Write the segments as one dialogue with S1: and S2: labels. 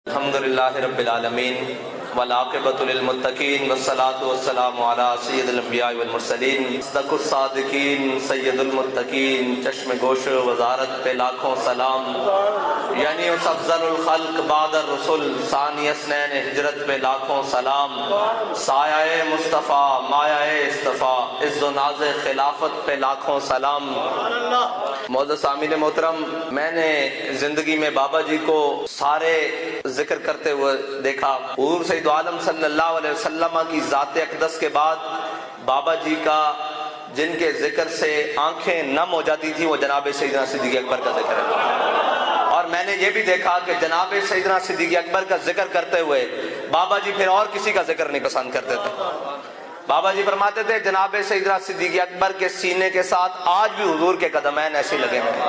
S1: الحمدللہ رب العالمین والعاقبۃ للمتقین والصلاۃ والسلام علی سید الانبیاء والمرسلین صدق الصادقین سید المتقین چشم گوش وزارت پہ لاکھوں سلام یعنی اس افضل الخلق بعد الرسل ثانی اثنین ہجرت پہ لاکھوں سلام سایہ مصطفیٰ مایہ اصطفیٰ عز و ناز خلافت پہ لاکھوں سلام۔ معزز سامعین محترم، میں نے زندگی میں بابا جی کو سارے ذکر کرتے ہوئے دیکھا۔ حضور سید عالم صلی اللہ علیہ وسلم کی ذات اقدس کے بعد بابا جی کا جن کے ذکر سے آنکھیں نم ہو جاتی تھی وہ جناب سیدنا صدیق اکبر کا ذکر ہے۔ اور میں نے یہ بھی دیکھا کہ جناب سیدنا صدیق اکبر کا ذکر کرتے ہوئے بابا جی پھر اور کسی کا ذکر نہیں پسند کرتے تھے۔ بابا جی فرماتے تھے جناب سیدنا صدیق اکبر کے سینے کے ساتھ آج بھی حضور کے قدمین ایسے لگے ہوئے ہیں۔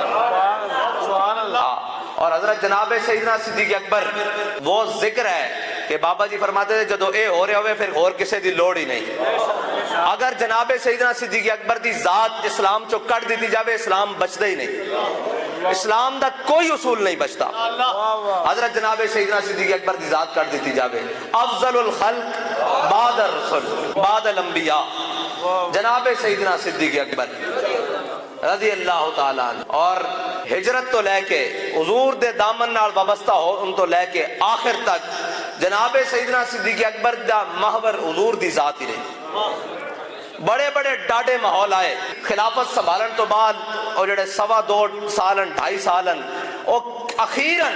S1: اور حضرت جناب سیدنا صدیق اکبر وہ ذکر ہے کہ بابا جی فرماتے تھے جدو اے ہو رہے ہوئے پھر اور کسی دی لوڑ ہی نہیں۔ اگر جناب سیدنا صدیق اکبر دی ذات اسلام چو کٹ دیتی جاوے اسلام بچتا ہی نہیں، اسلام دا کوئی اصول نہیں بچتا۔ حضرت جناب سیدنا صدیق اکبر دی ذات کٹ دیتی جاوے افضل الخلق بعد الرسل بعد الانبیاء جناب سیدنا صدیق اکبر رضی اللہ تعالیٰ عنہ، اور ہجرت تو لے کے حضور دے دامن نال وابستہ ہو ان تو لے کے آخر تک جناب سیدنا صدیق اکبر دا محور حضور دی ذات ہی رہی۔ بڑے بڑے ڈاڈے ماحول آئے خلافت سنبھالن تو بعد، اور جڑے 2.25 سالن 2.5 سالن اور اخیراً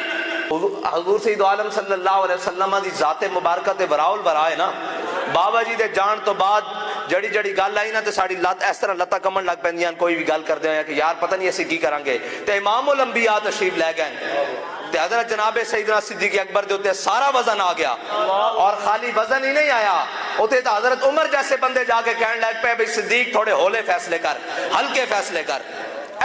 S1: حضور سید عالم صلی اللہ علیہ وسلم دی ذات مبارکہ تے وراؤل برائے نا بابا جی دے جان تو بعد جڑی جڑی گل آئی نا تے ساڑی لات اس طرح لتا کمن لگ پیندیاں، کوئی بھی گل کر دے کہ یار پتہ نہیں اسی کی کریں گے، تے امام الانبیاء تشریف لے گئے تے حضرت جناب سیدنا صدیق اکبر دے تے سارا وزن آ گیا، اور خالی وزن ہی نہیں آیا اوتے تو حضرت عمر جیسے بندے جا کے کہنے لگ پے بھئی صدیق تھوڑے ہولے فیصلے کر، ہلکے فیصلے کر۔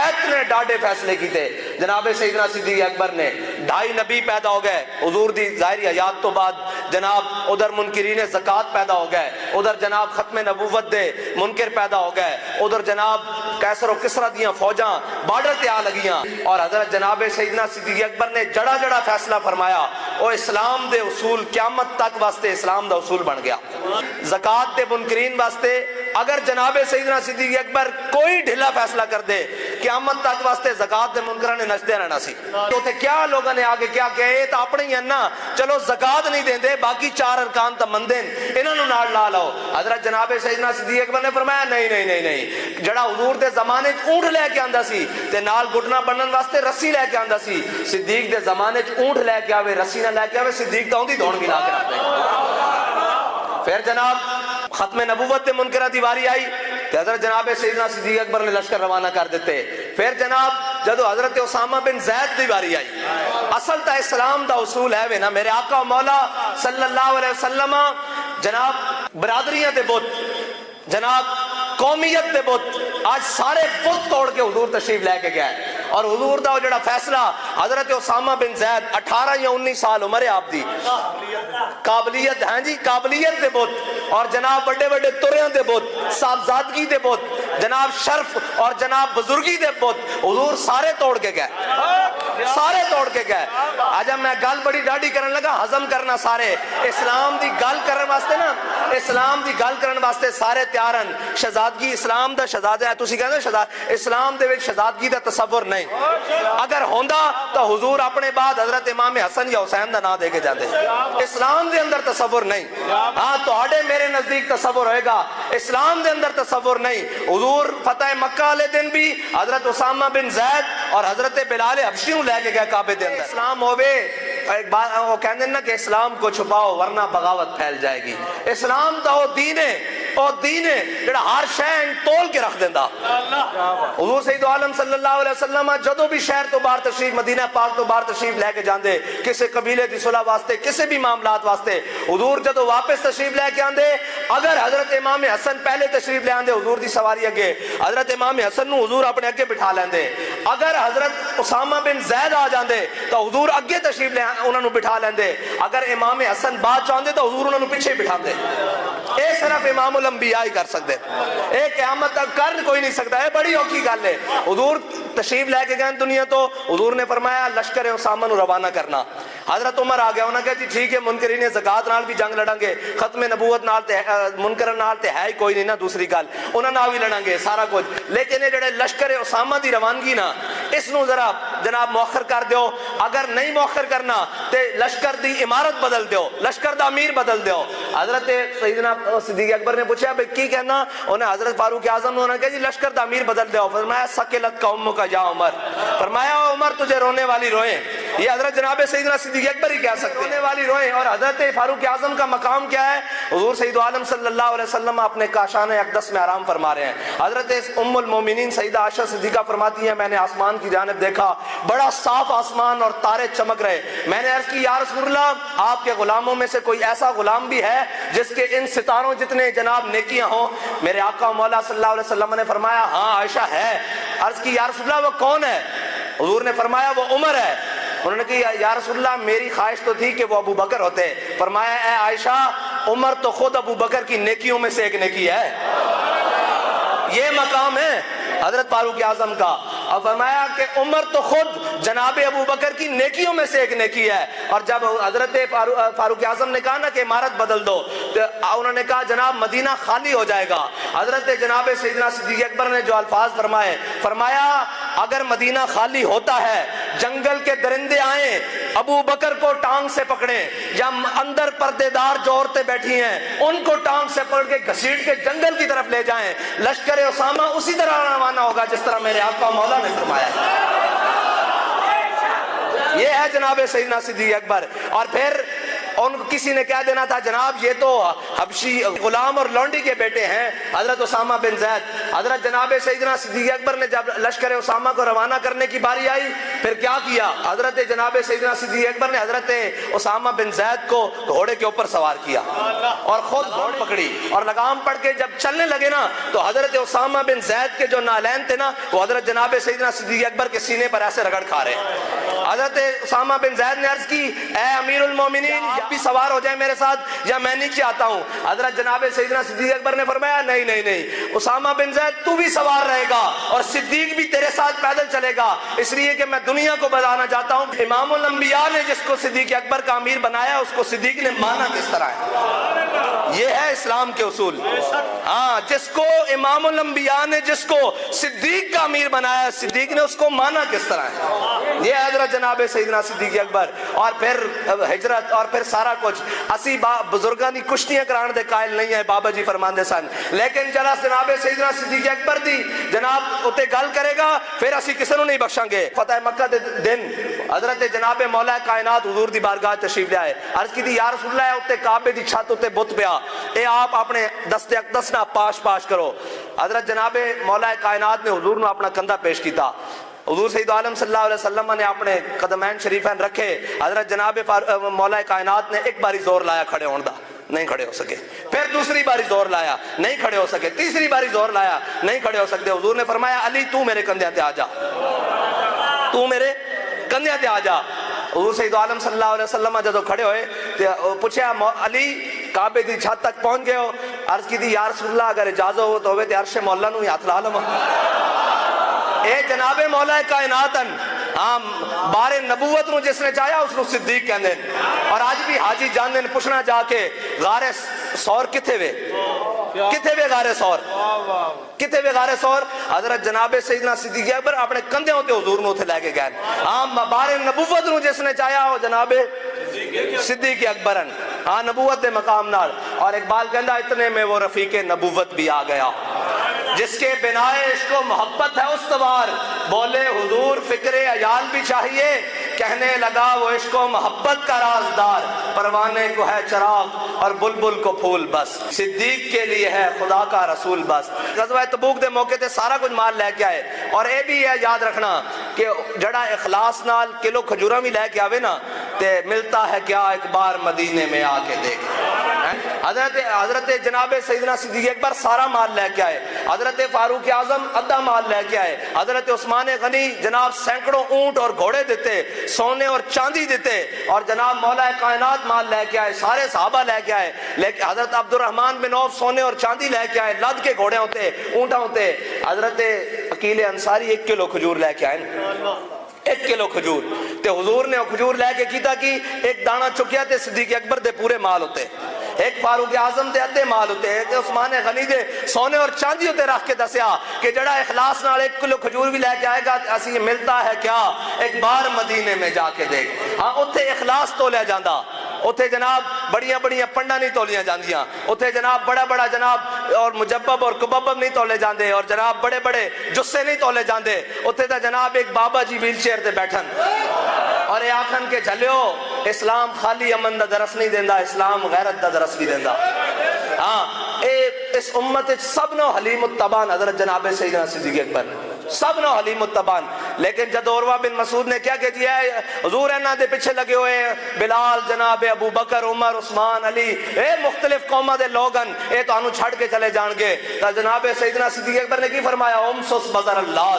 S1: اتنے ڈاڈے فیصلے کیتے جناب سیدنا صدیق اکبر نے۔ 2.5 نبی پیدا ہو گئے حضور دی ظاہری حیات تو بعد، جناب ادھر منکرین زکوٰۃ پیدا ہو گئے، ادھر جناب ختم نبوت دے منکر پیدا ہو گئے، ادھر جناب کیسر و کسرا دیاں فوجاں بارڈر تے آ لگیاں، اور حضرت جناب سیدنا صدیق اکبر نے جڑا جڑا فیصلہ فرمایا وہ اسلام دے اصول قیامت تک واسطے اسلام دا اصول بن گیا۔ زکوٰۃ دے منکرین واسطے اگر جناب سیدنا صدیق اکبر کوئی ڈھلا فیصلہ کر دے قیامت تک واسطے زکوٰۃ دے منکراں نے نچدے رہنا سی۔ تو تے کیا لوگوں نے آگے کیا کہ اے تا اپنے ہی ہیں نا، چلو زکوٰۃ نہیں دیندے باقی 4 ارکان تا مندے انہاں نوں نال لا لو۔ حضرت جناب سیدنا صدیق اکبر نے فرمایا نہیں نہیں نہیں نہیں، جڑا حضور دے زمانے اونٹ لے کے آندا سی تے نال گھٹنا بنن واسطے رسی لے کے آندا سی، صدیق دے زمانے اونٹ لے کے آوے رسی نہ لے کے آوے، صدیق تا اوندی دوڑ ملا کے رکھ دے۔ پھر جناب ختم نبوت تے منکرہ دی واری آئی کہ حضرت جناب سیدنا صدیق اکبر نے لشکر روانہ کر دیتے۔ پھر جناب جدو حضرت اسامہ بن زید دی واری آئی، اصل تا اسلام دا اصول ہے نا میرے آقا و مولا صلی اللہ علیہ وسلم، جناب برادریاں دے بت، جناب قومیت دے بت، آج سارے بت توڑ کے حضور تشریف لے کے گئے، اور حضور دا جڑا فیصلہ حضرت اسامہ بن زید 18 یا 19 سال عمر ہے آپ دی، قابلیت ہاں جی قابلیت دے بت، اور جناب بڑے بڑے تریاں دے بت، صاحبزادگی دے بت، جناب شرف اور جناب بزرگی دے بت حضور سارے توڑ کے گئے، سارے توڑ کے گئے۔ آج میں گل بڑی ڈاڈی کرن لگا، ہضم کرنا سارے اسلام دی گل کرن واسطے نا، اسلام دی گل کرن واسطے سارے تیارن۔ شہزادگی اسلام دا شہزادہ ہے، تسی کہندے اسلام دے وچ شہزادگی دا تصور نہیں، اگر ہوندا تو حضور اپنے بعد حضرت امام حسن یا حسین دا نام دے کے جاندے۔ اسلام دے اندر تصور نہیں، ہاں تہاڈے میرے نزدیک تصور ہوئے گا، اسلام دے اندر تصور نہیں۔ حضور فتح مکہ والے دن بھی حضرت اسامہ بن زید اور حضرت بلال حبشی نوں لے کے گئے کعبے دے اندر۔ اسلام ہوئے ایک بات وہ کہندے نا کہ اسلام کو چھپاؤ ورنہ بغاوت پھیل جائے گی۔ اسلام دا وہ دین ہے، اور دین ہے جڑا ہر شے تول کے رکھ دیندا۔ حضور سید عالم صلی اللہ علیہ وسلم جدو بھی شہر تو باہر تشریف، مدینہ پاک تو باہر تشریف لے کے جاندے کسی قبیلے دی صلح واسطے، کسی بھی معاملات واسطے، حضور جدو واپس تشریف لے کے آندے، اگر حضرت امام حسن پہلے تشریف لے آندے حضور دی سواری اگے، حضرت امام حسن نو حضور اپنے اگے بٹھا لیندے۔ اگر حضرت اسامہ بن زید آ جاندے تو حضور اگے تشریف لے انہاں نو بٹھا لیندے، اگر امام حسن بعد چاہندے تو حضور انہاں نو پیچھے بٹھاندے۔ اے صرف امام الانبیاء ہی کر سکتے، اے قیامت تک کر کوئی نہیں سکتا، اے بڑی اوکھی گل ہے۔ حضور تشریف لے کے گئے دنیا تو حضور نے فرمایا لشکر اسامہ نو روانہ کرنا. حضرت عمر آ گیا, انہوں نے کہا جی ٹھیک ہے, منکرین زکات نال بھی جنگ لڑیں گے, ختم نبوت نال تے منکر نال تے ہے ہی کوئی نہیں نا دوسری گل, انہاں نال بھی لڑیں گے سارا کچھ, لیکن یہ جڑے لشکر اسامہ دی روانگی نا اس نو ذرا جناب مؤخر کر دیو, اگر نہیں مؤخر کرنا تے لشکر دی عمارت بدل دیو, لشکر دا امیر بدل دیو. حضرت سیدنا صدیق اکبر نے پوچھا بھئی کی کہنا, انہیں حضرت فاروق اعظم نے کہا جی لشکر دا امیر بدل دیو. فرمایا سکلت کا امک یا عمر, فرمایا عمر تجھے رونے والی روئیں. یہ حضرت جناب سیدنا صدیق اکبر ہی کہہ سکتے ہیں, رونے والی روئیں. اور حضرت فاروق اعظم کا مقام کیا ہے؟ حضور سید عالم صلی اللہ علیہ وسلم اپنے کاشان اقدس میں آرام فرما رہے ہیں. حضرت ام المومنین سیدہ عائشہ صدیقہ فرماتی ہیں میں نے آسمان کی جانب دیکھا, بڑا صاف آسمان اور تارے چمک رہے. میں نے عرض کی یا رسول اللہ آپ کے غلاموں میں سے کوئی ایسا غلام بھی ہے جس کے ان ستاروں جتنے جناب نیکیاں ہوں؟ میرے آقا مولا صلی اللہ علیہ وسلم نے فرمایا ہاں عائشہ ہے. عرض کی یا رسول اللہ وہ کون ہے؟ حضور نے فرمایا وہ عمر ہے. انہوں نے کہا یا رسول اللہ میری خواہش تو تھی کہ وہ ابو بکر ہوتے. فرمایا اے عائشہ عمر تو خود ابو بکر کی نیکیوں میں سے ایک نیکی ہے. یہ مقام ہے حضرت فاروق اعظم کا. اور فرمایا کہ عمر تو خود جناب ابو بکر کی نیکیوں میں سے ایک نیکی ہے. اور جب حضرت فاروق اعظم نے کہا نا کہ عمارت بدل دو, تو انہوں نے کہا جناب مدینہ خالی ہو جائے گا. حضرت جناب سیدنا صدیق اکبر نے جو الفاظ فرمائے, فرمایا اگر مدینہ خالی ہوتا ہے جنگل کے درندے آئیں ابو بکر کو ٹانگ سے پکڑیں, یا اندر پردے دار جو عورتیں بیٹھی ہیں ان کو ٹانگ سے پکڑ کے گھسیٹ کے جنگل کی طرف لے جائیں, لشکر اسامہ اسی طرح روانہ ہوگا جس طرح میرے آقا مولا نے فرمایا ہے. یہ ہے جناب سیدنا صدیق اکبر. اور پھر ان کسی نے کہہ دینا تھا جناب یہ تو حبشی غلام اور لونڈی کے بیٹے ہیں حضرت اسامہ بن زید. حضرت جناب سیدنا صدیق اکبر نے جب لشکر اسامہ کو روانہ کرنے کی باری آئی پھر کیا کیا؟ حضرت جناب سیدنا صدیق اکبر نے حضرت اسامہ بن زید کو گھوڑے کے اوپر سوار کیا اور خود گھوڑ پکڑی اور لگام پڑ کے جب چلنے لگے نا تو حضرت اسامہ بن زید کے جو نالین تھے نا وہ حضرت جناب سیدنا صدیق اکبر کے سینے پر ایسے رگڑ کھا رہے ہیں. حضرت اسامہ بن زید نے عرض کی اے امیر المومنین آپ بھی سوار ہو جائیں میرے ساتھ یا میں نیچے آتا ہوں. حضرت جناب سیدنا صدیق اکبر نے فرمایا نہیں نہیں نہیں, اسامہ بن زید تو بھی سوار رہے گا اور صدیق بھی تیرے ساتھ پیدل چلے گا, اس لیے کہ میں دنیا کو بتانا چاہتا ہوں امام الانبیاء نے جس کو صدیق اکبر کا امیر بنایا اس کو صدیق نے مانا کس طرح ہے. یہ ہے اسلام کے اصول. ہاں جس کو امام الانبیاء نے جس کو صدیق کا امیر بنایا صدیق نے اس کو مانا کس طرح ہے. یہ حضرت جناب سیدنا صدیق اکبر. اور پھر ہجرت اور پھر سارا کچھ. اسی بزرگاں دی کشتیاں کران دے قائل نہیں ہے بابا جی فرماندے سن, لیکن جلا جناب سیدنا صدیق اکبر دی جناب اتے گل کرے گا پھر اسی کسی نو نہیں بخشاں گے. فتح مکہ دے دن حضرت جناب مولا کائنات حضور دی بارگاہ تشریف لے آئے. عرض کی یا رسول اللہ اتے کعبے دی چھت اتے بت پیا, اے آپ اپنے دست اقدس نہ پاش پاش کرو. حضرت جناب مولا کائنات نے حضور نو اپنا کندھا پیش کیتا. حضور سید عالم صلی اللہ علیہ وسلم نے اپنے قدمین شریفین رکھے. حضرت جناب مولا کائنات نے ایک باری زور لایا کھڑے ہون دا, نہیں کھڑے ہو سکے. پھر دوسری باری زور لایا, نہیں کھڑے ہو سکے. تیسری باری زور لایا, نہیں کھڑے ہو سکتے. حضور نے فرمایا علی تو میرے کندھے تے آ جا, تو میرے کندھے تے آ جا. حضور سید عالم صلی اللہ علیہ وسلم جدو کھڑے ہوئے تو پوچھا علی کعبے دی چھت تک پہنچ گئے ہو؟ عرض کی تھی یا رسول اللہ اگر اجازت ہو تو ہوئے تے عرش مولا نو ہی ہاتھ لا لواں. اے جناب مولا کائناتن ہاں بارے نبوت نو جس نے چاہیا اس نو صدیق کہندے. اور آج بھی حاجی جاندے پوچھنا جا کے غار سور کتھے وے, کتھے وے غار سور, کتھے وے غار سور؟ حضرت جناب سیدنا صدیق اکبر اپنے کندھے ہوتے حضور نو تھے لے کے گئے. ہاں بارے نبوت نو جس نے چاہیا ہو جناب صدیق اکبرن ہاں نبوت دے مقام نال. اور اقبال کہندا اتنے میں وہ رفیق نبوت بھی آ گیا جس کے بنا عشق و محبت ہے استوار, بولے حضور فکر عیال بھی چاہیے, کہنے لگا وہ عشق و محبت کا رازدار, پروانے کو ہے چراغ اور بلبل کو پھول بس, صدیق کے لیے ہے خدا کا رسول بس. غزوہ تبوک دے موقع تے سارا کچھ مال لے کے آئے. اور اے بھی ہے یاد رکھنا کہ جڑا اخلاص نال کلو کھجوراں بھی لے کے آوے نا تے ملتا ہے کیا ایک بار مدینے میں آ کے دیکھ. حضرت جناب سیدنا صدیق اکبر سارا مال لے کے آئے. حضرت فاروق اعظم ادھا مال لے کے آئے. حضرت عثمان غنی جناب سینکڑوں اونٹ اور گھوڑے دیتے, سونے اور چاندی دیتے. اور جناب مولا کائنات مال لے کے آئے, سارے صحابہ لے کے آئے. لیکن حضرت عبد الرحمن بن عوف سونے اور چاندی لے کے آئے, لد کے گھوڑے ہوتے اونٹاں ہوتے. حضرت عقیل انصاری 1 کلو کھجور لے کے آئے نا، 1 کلو کھجور تے حضور نے کھجور لے کے کیتا کہ ایک دانہ چکیا تے صدیق اکبر دے پورے مال ہوتے، ایک فاروق اعظم دے ادھے مال ہوتے، ایک عثمان غنی دے سونے اور چاندی ہوتے رکھ کے دسیا کہ جڑا اخلاص نال 1 کلو کھجور بھی لے کے آئے گا اسی ملتا ہے کیا، ایک بار مدینے میں جا کے دیکھ۔ ہاں اتھے اخلاص تو لے جاندہ، اتھے جناب بڑیاں بڑیاں پنڈا نہیں تولیاں جاندیاں، اتھے جناب بڑا بڑا جناب اور مجبب اور کببب نہیں تولے جاندے، اور جناب بڑے بڑے جسے نہیں تولے جاندے، اتھے تا جناب ایک بابا جی ویل چیئر تے بیٹھن اور اے آکھن کے جھلیو اسلام خالی امن دا درس نہیں دیندہ، اسلام غیرت دا درس بھی دیندہ۔ ہاں اس امت سب نو حلیم التبان حضرت جناب سیدنا صدیق اکبر، سب نو حلیم التبان، لیکن جد عروہ بن مسعود نے کیا کہ جی ہے حضور اینا دے پیچھے لگے ہوئے بلال جناب ابو بکر عمر عثمان علی اے مختلف قومہ دے لوگن اے تو انو چھڑ کے چلے جان گے، تا جناب سیدنا صدیق اکبر نے کی فرمایا امسس بزر اللہ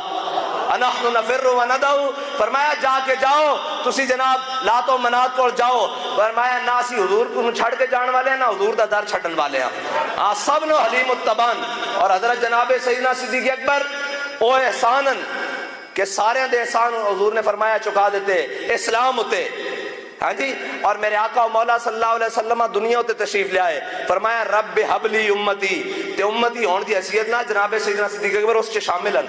S1: انحن نفر و ندعو، فرمایا جا کے جاؤ تسی جناب لات و منات کو جاؤ، فرمایا نہ اسی حضور کو چھڑ کے جان والے ہیں نہ حضور دا در چھڑن والے ہیں، سب نو حلیم التبان۔ اور حضرت جناب سیدنا صدیق اکبر او احسانن کہ سارے دے احسان حضور نے فرمایا چکا دیتے، اسلام ہوتے، ہاں جی، اور میرے آقا و مولا صلی اللہ علیہ وسلم دنیا ہوتے تشریف لے آئے، فرمایا رب حبلی امتی، تے امتی ہون دی حیثیت نہ جناب سیدنا صدیق اکبر اس کے شامل ہیں۔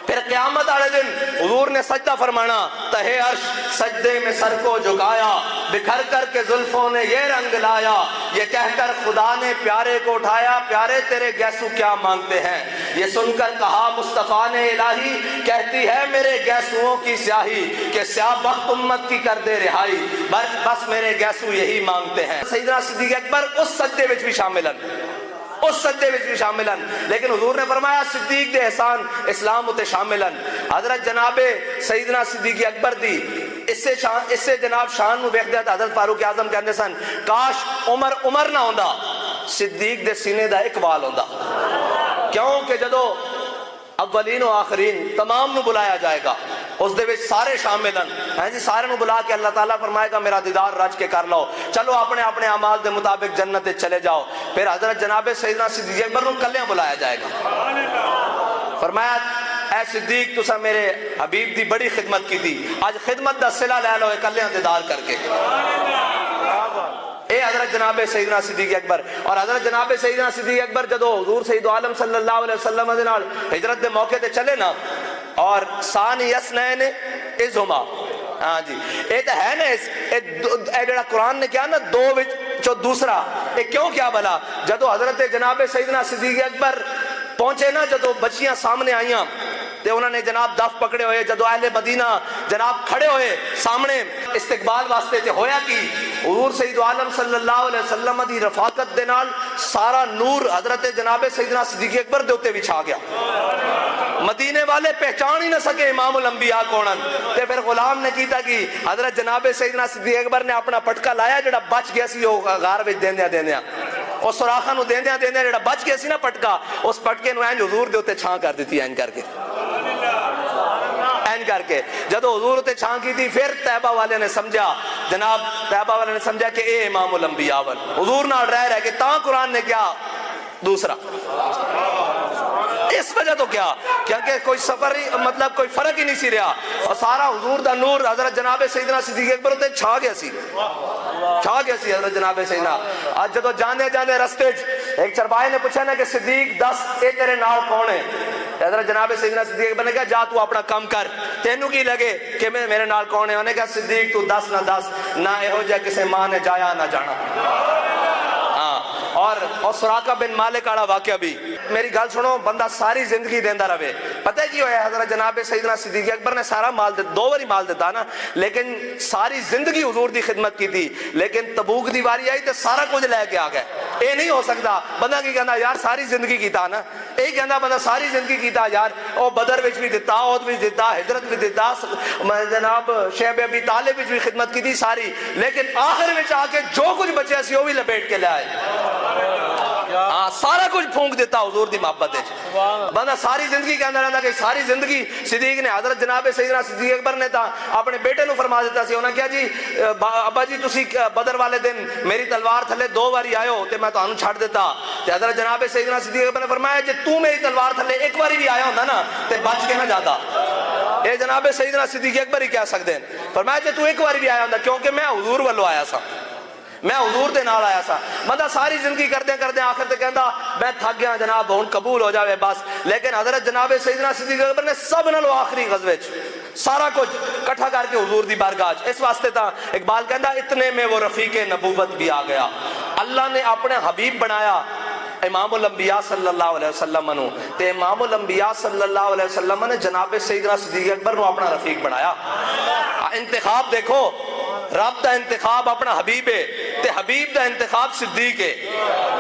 S1: پھر قیامت والے دن حضور نے سجدہ فرمانا، تہے عرش سجدے میں سر کو جھکایا، بکھر کر کے زلفوں نے یہ رنگ لایا، یہ کہہ کر خدا نے پیارے کو اٹھایا، پیارے تیرے گیسو کیا مانگتے ہیں، یہ سن کر کہا مصطفیٰ نے الہی کہتی ہے میرے گیسوؤں کی سیاہی کہ سیاہ بخت امت کی کر دے رہائی، بس میرے گیسو یہی مانگتے ہیں۔ سیدنا صدیق اکبر اس سجدے وچ بھی شامل ہیں، اس سجدے وچ بھی شامل ہیں، لیکن حضور نے فرمایا صدیق دے احسان اسلام اتے شامل ہیں۔ حضرت جناب سیدنا صدیق اکبر دی اس سے جناب شان نو ویکھ دے حضرت فاروق اعظم کہندے سن کاش عمر نہ ہوندا، صدیق دے سینے دا ایک وال ہوندا، کیوں کہ جدو اولین و آخرین تمام نو بلایا جائے گا اس دے وچ سارے شامل ہیں جی، سارے نو بلا کے اللہ تعالیٰ فرمائے گا میرا دیدار رج کے کر لو، چلو اپنے اپنے اعمال دے مطابق جنت چلے جاؤ۔ پھر حضرت جناب سیدنا صدیق اکبر نو کلیاں بلایا جائے گا، فرمایا اے صدیق تسا میرے حبیب دی بڑی خدمت کی تھی، آج خدمت دا صلہ لے لو کلیاں دیدار کر کے۔ اے حضرت جناب سیدنا صدیق اکبر، اور حضرت جناب سیدنا صدیق اکبر جدو حضور سید عالم صلی اللہ علیہ وسلم دے نال ہجرت دے موقع تے چلے نا، اور ثانی اثنین اذ ہما، ہاں جی اے تے ہے نا اے جڑا قرآن نے کیا نا دو وچ دوسرا، اے کیوں کیا بلا جدو حضرت جناب سیدنا صدیق اکبر پہنچے نا، جدو بچیاں سامنے آئیاں تے انہوں نے جناب دف پکڑے ہوئے، جدو اہل مدینہ جناب کھڑے ہوئے سامنے استقبال واسطے تے ہویا کی حضور سید عالم صلی اللہ علیہ وسلم دی رفاقت دے نال سارا نور حضرت جناب سیدنا صدیق اکبر دے اوتے وچھا گیا، مدینے والے پہچان ہی نہ سکے امام الانبیاء کونن، تے پھر غلام نے کیتا کہ حضرت جناب سیدنا صدیق اکبر نے اپنا پٹکا لایا جڑا بچ گیا سی، وہ غار وچ دیندیاں اس سوراخاں نو دیندیاں جڑا بچ گیا سی نا پٹکا، اس پٹکے نو اینج حضور دے اوتے چھاں کر دتی، اینج کر کے جدو حضور تے چھاں کی تھی، پھر طیبہ والے نے سمجھا، جناب طیبہ والے نے سمجھا کہ اے امام الانبیاء حضور نال رہ کے تاں قرآن نے کیا دوسرا، اس وجہ تو کیا کیونکہ کوئی سفر ہی مطلب کوئی فرق ہی نہیں سی رہا، اور سارا حضور دا نور حضرت جناب سیدنا صدیق اکبر تے چھا گیا سی حضرت جناب سیدنا۔ آج جدو جانے رستے ایک چربائے نے پوچھا نا کہ صدیق دس اے تیرے نال کون ہے، حضرت جناب سیدنا صدیق اکبر نے کہا جا تو اپنا کام کر، تینوں کی لگے کہ میرے نال کون ہے، انہوں نے کہا صدیق تو دس نہ اہو جا کسے ماں نے جایا نہ جانا۔ اور سراقہ بن مالک آڑا واقعہ بھی میری گل سنو، بندہ ساری زندگی دیندہ رہے، پتہ ہے کیوں ہے حضرت جناب سیدنا صدیق اکبر نے سارا مال دیتا، 2 باری مال دیتا نا، لیکن ساری زندگی حضور دی خدمت کی تھی، لیکن تبوک دی واری آئی تو سارا کچھ لے کے آ گئے، اے نہیں ہو سکتا بندہ کی کہنا یار ساری زندگی کیتا نا، اے کہنا بندہ ساری زندگی کیتا یار، او بدر وچ بھی دیتا، عہد وچ دیتا، ہجرت وچ دیتا، جناب شیب ابی طالب وچ بھی خدمت کی تھی ساری، لیکن آخر وچ آ کے جو کچھ بچیا سی وہ بھی لپیٹ کے لے آئے۔ ہاں سارا کچھ پھونک دیتا حضور دی محبت ہے. بندہ ساری زندگی کہنا رہتا کہ ساری زندگی صدیق نے حضرت جناب سیدنا صدیق اکبر نے تھا اپنے بیٹے نو فرما دیتا سی. انہاں کیا جی ابا جی تسی بدر والے دن میری تلوار تھلے 2 باری آئے ہو تے میں تانوں چھڑ دیتا. تے حضرت جناب سیدنا صدیق اکبر نے فرمایا جے تو میری تلوار تھلے 1 باری بھی آیا ہوندا نا تے بچ کے نہ جاتا. اے جناب سیدنا صدیق اکبر ہی کہہ سکتے ہیں. فرمایا جے تو 1 باری بھی آیا ہوندا کیونکہ میں حضور والوں آیا سا, میں حضور دے نال آیا سا. بندہ ساری زندگی کردے آخر تے کہندا میں تھک گیا جناب ہن قبول ہو جاوے بس. لیکن حضرت جناب سیدنا صدیق اکبر نے سب نالوں آخری غزوے سارا کچھ کٹھا کر کے حضور دی بارگاہ. اس واسطے تا اقبال کہندا اتنے میں وہ رفیق نبوت بھی آ گیا. اللہ نے اپنے حبیب بنایا امام الانبیاء صلی اللہ علیہ وسلم نو, تے امام الانبیاء صلی اللہ علیہ وسلم نے جناب سیدنا صدیق اکبر نو اپنا رفیق بنایا. انتخاب دیکھو, رب دا انتخاب اپنا حبیب ہے تے حبیب دا انتخاب صدیق ہے.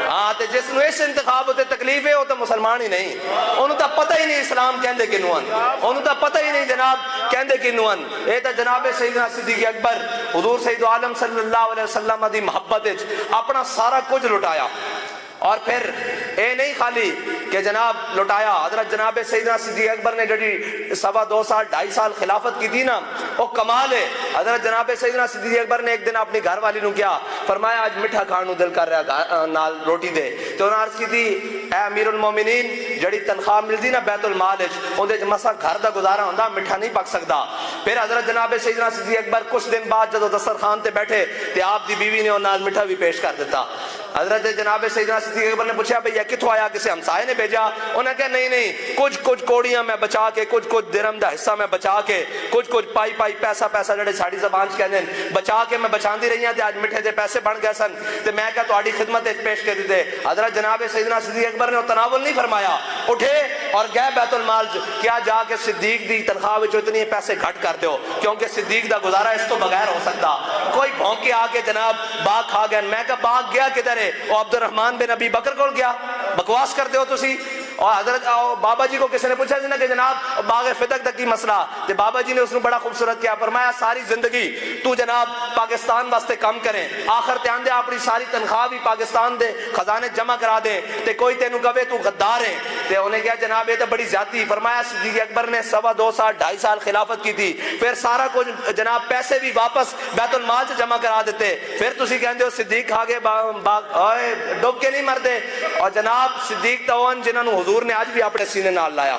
S1: ہاں تے جس نو اس انتخاب ہوتے تکلیف ہے وہ تو مسلمان ہی نہیں, انہوں تا پتہ ہی نہیں اسلام کہندے کنوں ان, انہوں تا پتہ ہی نہیں جناب کہندے کنوں ان. اے تا جناب سیدنا صدیق اکبر حضور سید عالم صلی اللہ علیہ وسلم دی محبت وچ اپنا سارا کچھ لٹایا. اور پھر اے نہیں خالی کہ جناب لٹایا, حضرت جناب سیدنا صدیق اکبر نے جڑی 2.25 سال 2.5 سال خلافت کی تھی نا وہ کمال ہے. حضرت جناب سیدنا صدیق اکبر نے ایک دن اپنی گھر والی نو کیا فرمایا آج میٹھا کھان نو دل کر رہا نال روٹی دے. تو انہوں نے عرض کی تھی اے امیر المومنین جڑی تنخواہ ملتی نا بیت المال وچ اون دے مسا گھر دا گزارا ہوندا میٹھا نہیں پک سکدا. پھر حضرت جناب سیدنا صدیق اکبر کچھ دن بعد جدو دسترخوان تے بیٹھے تے آپ دی بیوی نے اون نال میٹھا بھی پیش کر دیتا. حضرت جناب سیدنا صدیق اکبر نے پوچھا بھئی یہ کتھوں آیا, کسے ہمسائے نے بھیجا؟ انہوں نے کہا نہیں کچھ کوڑیاں میں بچا کے کچھ درم دا حصہ میں بچا کے کچھ پائی پیسہ جڑے ساڑی زبان چ کہندے بچا کے میں بچاندی رہی ہوں تے اج میٹھے دے پیسے بن گئے سن تے میں کہا تہاڈی خدمت وچ پیش کر دیتے. حضرت جناب سیدنا صدیق اکبر نے تناول نہیں فرمایا, اٹھے اور گئے بیت المال کیا جا کے صدیق دی تنخواہ وچ اتنے پیسے گھٹ کر دیو کیونکہ صدیق دا گزارا اس تو بغیر ہو سکتا. کوئی بھونک کے آ کے جناب باغ کھا گئے. میں کہا باغ گیا کدھر ہے؟ وہ عبد الرحمن بن ابی بکر کو گیا. بکواس کرتے ہو تسی. اور حضرت بابا جی کو کسی نے پوچھا کہ جناب باغ فتق دا کی مسئلہ, تے بابا جی نے اس نے بڑا خوبصورت کیا فرمایا ساری زندگی تو جناب پاکستان واسطے کام کریں, آخر تے آندے اپنی ساری تنخواہ بھی پاکستان دے خزانے جمع کرا دے تے کوئی تینوں کہے تو غدار ہے. تے انہیں کہا جناب یہ تو بڑی زیادتی. فرمایا صدیق اکبر نے 2.25 سال 2.5 سال خلافت کی تھی, پھر سارا کچھ جناب پیسے بھی واپس بیت المال سے جمع کرا دیتے. پھر تسی کہندے ہو صدیق کھا کے ڈوب کے نہیں مرتے. اور جناب صدیق تاون جنہوں نے حضور نے آج بھی اپنے سینے نال لایا.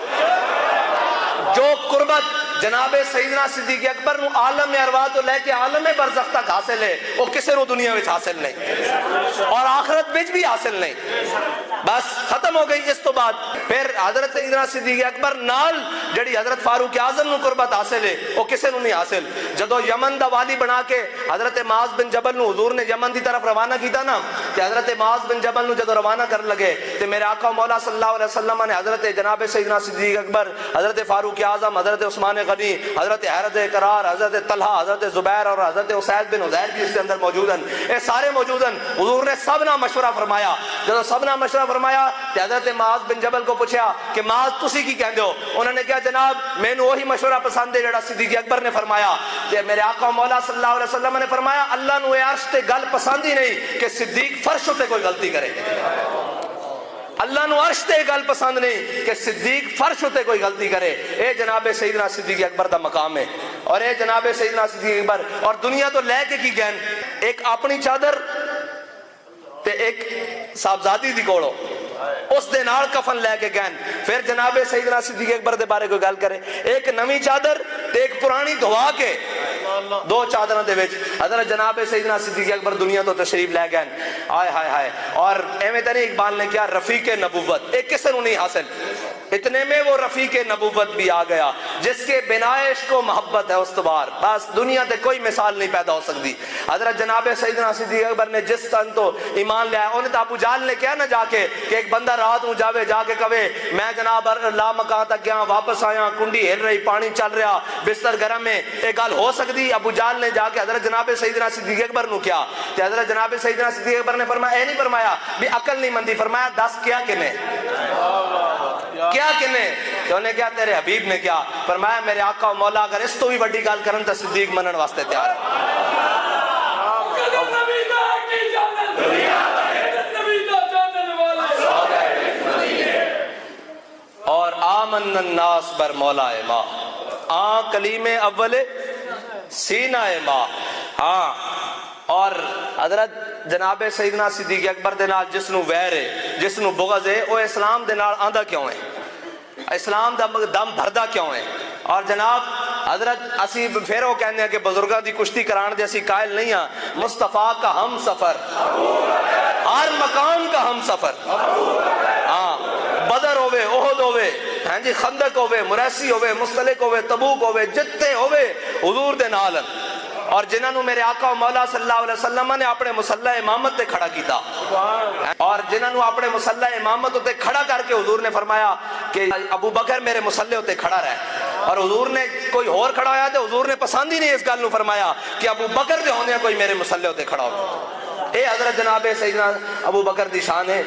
S1: جو قربت جناب سیدنا صدیق اکبر نو عالم ارواح تو لے کے عالم برزخ تک حاصل ہے وہ کسے نو دنیا وچ حاصل نہیں اور آخرت وچ بھی حاصل نہیں. بس ختم ہو گئی. اس تو بعد پھر حضرت سیدنا صدیق اکبر نال جڑی حضرت فاروق اعظم نو قربت حاصل ہے وہ کسے نو نہیں حاصل. جدو یمن دا والی بنا کے حضرت معاذ بن جبل نو حضور نے یمن دی طرف روانہ کیتا نا کہ حضرت معاذ بن جبل نو جدو روانہ کر لگے تے میرے آقا مولا صلی اللہ علیہ وسلم نے حضرت جناب سیدنا صدیق اکبر, حضرت فاروق اعظم, حضرت عثمان غنی, حضرت حیرت قرار, حضرت طلحہ, حضرت زبیر اور حضرت اسید بن حضیر بھی اس کے اندر موجود ہیں. یہ سارے موجود ہیں. حضور نے سب نہ مشورہ فرمایا. جب سب نہ مشورہ فرمایا تو حضرت معاذ بن جبل کو پوچھا کہ معاذ تسی کی کہندے ہو؟ انہوں نے کہا جناب میں نے وہی مشورہ پسند ہے جڑا صدیق اکبر نے فرمایا. تے میرے آقا مولا صلی اللہ علیہ وسلم نے فرمایا اللہ نو عرش تے گل پسند ہی نہیں کہ صدیق فرش تے کوئی غلطی کرے. اللہ نو عرش تے گل پسند نہیں کہ صدیق فرش ہوتے کوئی غلطی کرے. اے جناب سیدنا صدیق اکبر دا مقام ہے. اور اے جناب سیدنا صدیق اکبر اور دنیا تو لے کے کی گئن ایک اپنی چادر تے ایک صاحبزادی دی کوڑو اس دے نال کفن لے کے گئن. پھر جناب سیدنا صدیق اکبر دے بارے کوئی گل کرے ایک نوی چادر تے ایک پرانی دھوا کے دو چادروں دے وچ حضرت جناب سیدنا صدیق اکبر دنیا تو تشریف لے گئے. آئے ہائے ہائے. اور ایویں تے نہیں اقبال نے کیا رفیق نبوت ایک کسے نو نہیں حاصل. اتنے میں وہ رفیق نبوت بھی آ گیا جس کے بنا عشق و محبت ہے استوار. بس دنیا تے کوئی مثال نہیں پیدا ہو سکتی. حضرت جناب سیدنا صدیق اکبر نے جس تن تو ایمان لیا انہیں تو ابو جہل نے کیا نہ جا کے کہ ایک بندہ رات ہوں جاوے جا کے کہے میں جناب لا مکان تک گیا واپس آیا کنڈی ہل رہی پانی چل رہا بستر گرم میں ایک گل ہو سکتی. ابو جہل نے جا کے حضرت جناب سیدنا صدیق اکبر نو کیا کہ حضرت جناب سیدنا صدیق اکبر نے فرمایا اے نہیں فرمایا بھی عقل نہیں مندی. فرمایا دس کیا کنے کیا کنے تو انہیں کیا تیرے حبیب نے کیا. فرمایا میرے آقا و مولا اگر اس تو بھی بڑی گل کرن تو صدیق منن واسطے تیار آمن الناس بر مولا ماں، کلیم اول سینہ ماں. ہاں، اور حضرت جناب سیدنا صدیق اکبر دے نال جس نو ویر ہے، جس نو بغض ہے، وہ اسلام دے نال آندا کیوں ہے؟ اسلام دا دم بھردا کیوں ہے؟ اور جناب حضرت اسی پھر وہ کہنے ہیں کہ بزرگاں دی کشتی کران دے اسی قائل نہیں ہاں. مصطفیٰ کا ہم سفر، ہر مقام کا ہم سفر. ہاں، بدر ہوئے، احد ہوئے، ہاں جی، خندق ہوئے، مریسی ہوئے، مستلق ہوئے، تبوک ہوئے، جتے ہوئے حضور دے نال. اور جنہاں نو میرے آقا و مولا صلی اللہ علیہ وسلم نے اپنے مصلی امامت تے کھڑا کیتا، اور جنہاں نو اپنے مصلی امامت تے کھڑا کر کے حضور نے فرمایا کہ ابو بکر میرے مصلی تے کھڑا رہے. اور حضور نے کوئی اور کھڑا ہویا تو حضور نے پسند ہی نہیں اس گل نو فرمایا کہ ابو بکر دے ہوندے کوئی میرے مصلی تے کھڑا ہو. اے حضرت جناب سیدنا ابو بکر دی شان ہے.